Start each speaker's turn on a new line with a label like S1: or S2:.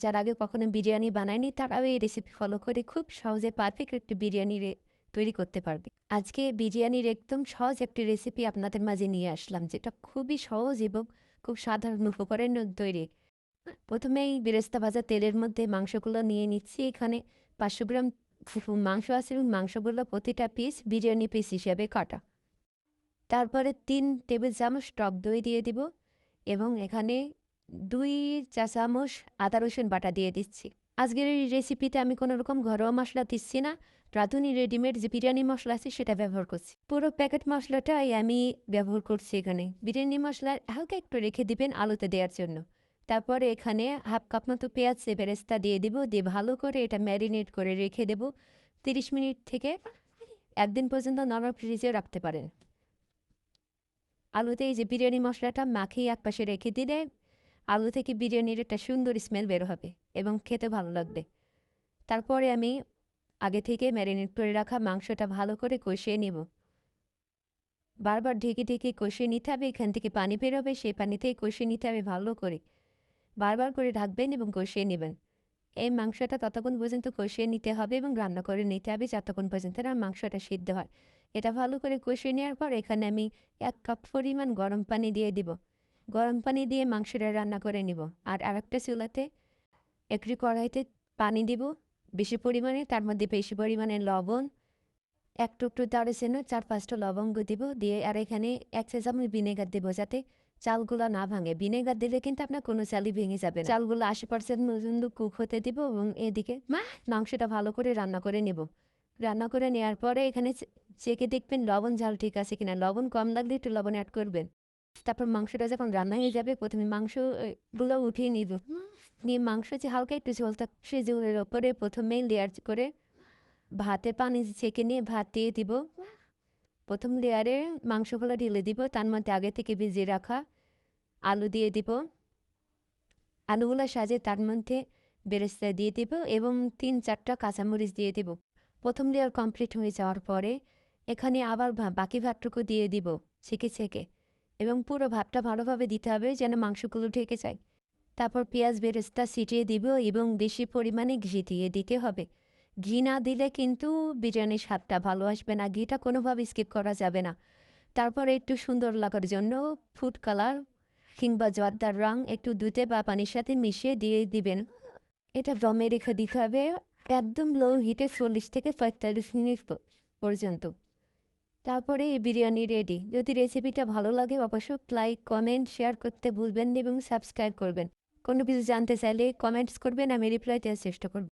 S1: যারা আগে কখনো বিরিয়ানি বানায়নি তারাও এই রেসিপি ফলো করে খুব সহজে পারফেক্ট একটি বিরিয়ানি তৈরি করতে পারবে। আজকে বিরিয়ানির একদম সহজ একটি রেসিপি আপনাদের মাঝে নিয়ে আসলাম, যেটা খুবই সহজ এবং খুব সাধারণ উপকরণে তৈরি। প্রথমেই বেরেস্তা ভাজা তেলের মধ্যে মাংসগুলো নিয়ে নিচ্ছি। এখানে 500 গ্রাম মাংস আছে এবং মাংসগুলো প্রতিটা পিস বিরিয়ানি পিস হিসেবে কাটা। তারপরে 3 টেবিল চামচ টক দই দিয়ে দিব এবং এখানে 2 চা চামচ আদা রসুন বাটা দিয়ে দিচ্ছি। আজকের এই রেসিপিতে আমি কোনো রকম ঘরোয়া মশলা দিচ্ছি না, রাঁধুনি রেডিমেড যে বিরিয়ানি মশলা আছে সেটা ব্যবহার করছি। পুরো প্যাকেট মশলাটাই আমি ব্যবহার করছি এখানে। বিরিয়ানি মশলা হালকা একটু রেখে দিবেন আলুতে দেওয়ার জন্য। তারপরে এখানে হাফ কাপ মতো পেঁয়াজ বেরেস্তা দিয়ে দিব, দিয়ে ভালো করে এটা ম্যারিনেট করে রেখে দেব 30 মিনিট থেকে 1 দিন পর্যন্ত নরমাল ফ্রিজে রাখতে পারেন। আলুতে এই যে বিরিয়ানি মশলাটা মাখিয়ে একপাশে রেখে দিলে আলু থেকে বিরিয়ানির একটা সুন্দর স্মেল বের হবে এবং খেতে ভালো লাগবে। তারপরে আমি আগে থেকে ম্যারিনেট করে রাখা মাংসটা ভালো করে কষিয়ে নেব। বারবার ঢেকে ঢেকে কষিয়ে নিতে হবে, এখান থেকে পানি বেরোবে, সেই পানিতেই কষিয়ে নিতে হবে ভালো করে। বারবার করে ঢাকবেন এবং কষিয়ে নেবেন। এই মাংসটা ততক্ষণ পর্যন্ত কষিয়ে নিতে হবে এবং রান্না করে নিতে হবে যতক্ষণ পর্যন্ত না মাংসটা সিদ্ধ হয়। এটা ভালো করে কষিয়ে নেওয়ার পর এখানে আমি 1 কাপ পরিমাণ গরম পানি দিয়ে দিব। গরম পানি দিয়ে মাংসটা রান্না করে নিব। আর আরেকটা চুলাতে একটি কড়াইতে পানি দিব বেশি পরিমাণে, তার মধ্যে বেশি পরিমাণে লবণ, 1 টুকরো দারুচিনি, 4-5টা লবঙ্গ দিব, দিয়ে আর এখানে 1 চা চামচ ভিনেগার দেব যাতে চালগুলো না ভাঙে। ভিনেগার দিলে কিন্তু আপনার কোনো চালই ভেঙে যাবে না। চালগুলো 80% পর্যন্ত কুক হতে দিব এবং এদিকে মাংসটা ভালো করে রান্না করে নেব। রান্না করে নেওয়ার পরে এখানে চেখে দেখবেন লবণ ঝাল ঠিক আছে কিনা। লবণ কম লাগলে একটু লবণ অ্যাড করবেন। তারপর মাংসটা যখন রান্না হয়ে যাবে প্রথমে মাংসগুলো উঠিয়ে নিব। নিয়ে মাংস যে হালকা একটু ঝোল থাক সেই ঝোলের ওপরে প্রথমেই লেয়ার করে ভাতের পানি ছেঁকে নিয়ে ভাত দিয়ে দিব। প্রথম লেয়ারে মাংসগুলো ঢেলে দিব, তার মধ্যে আগে থেকে ভিজিয়ে রাখা আলু দিয়ে দিব। আলুগুলো সাজিয়ে তার মধ্যে বেরেস্তা দিয়ে দিব এবং 3-4টা কাঁচামরিচ দিয়ে দিব। প্রথম লেয়ার কমপ্লিট হয়ে যাওয়ার পরে এখানে আবার বাকি ভাতটুকু দিয়ে দিব ছেঁকে ছেঁকে, এবং পুরো ভাতটা ভালোভাবে দিতে হবে যেন মাংসগুলো ঢেকে যায়। তারপর পেঁয়াজ বেরেস্তা ছিটিয়ে দিব এবং বেশি পরিমাণে ঘি দিয়ে দিতে হবে। ঘি না দিলে কিন্তু বিরিয়ানির স্বাদটা ভালো আসবে না, ঘিটা কোনোভাবে স্কিপ করা যাবে না। তারপরে একটু সুন্দর লাগার জন্য ফুড কালার কিংবা জর্দার রং একটু দুধে বা পানির সাথে মিশিয়ে দিয়ে দিবেন। এটা দমে রেখে দিতে হবে একদম লো হিটে 40 থেকে 45 মিনিট পর্যন্ত। তারপরে এই বিরিয়ানি রেডি। যদি রেসিপিটা ভালো লাগে অবশ্যই লাইক, কমেন্ট, শেয়ার করতে ভুলবেন না এবং সাবস্ক্রাইব করবেন। কোনো কিছু জানতে চাইলে কমেন্টস করবেন, আমি রিপ্লাই দেওয়ার চেষ্টা করব।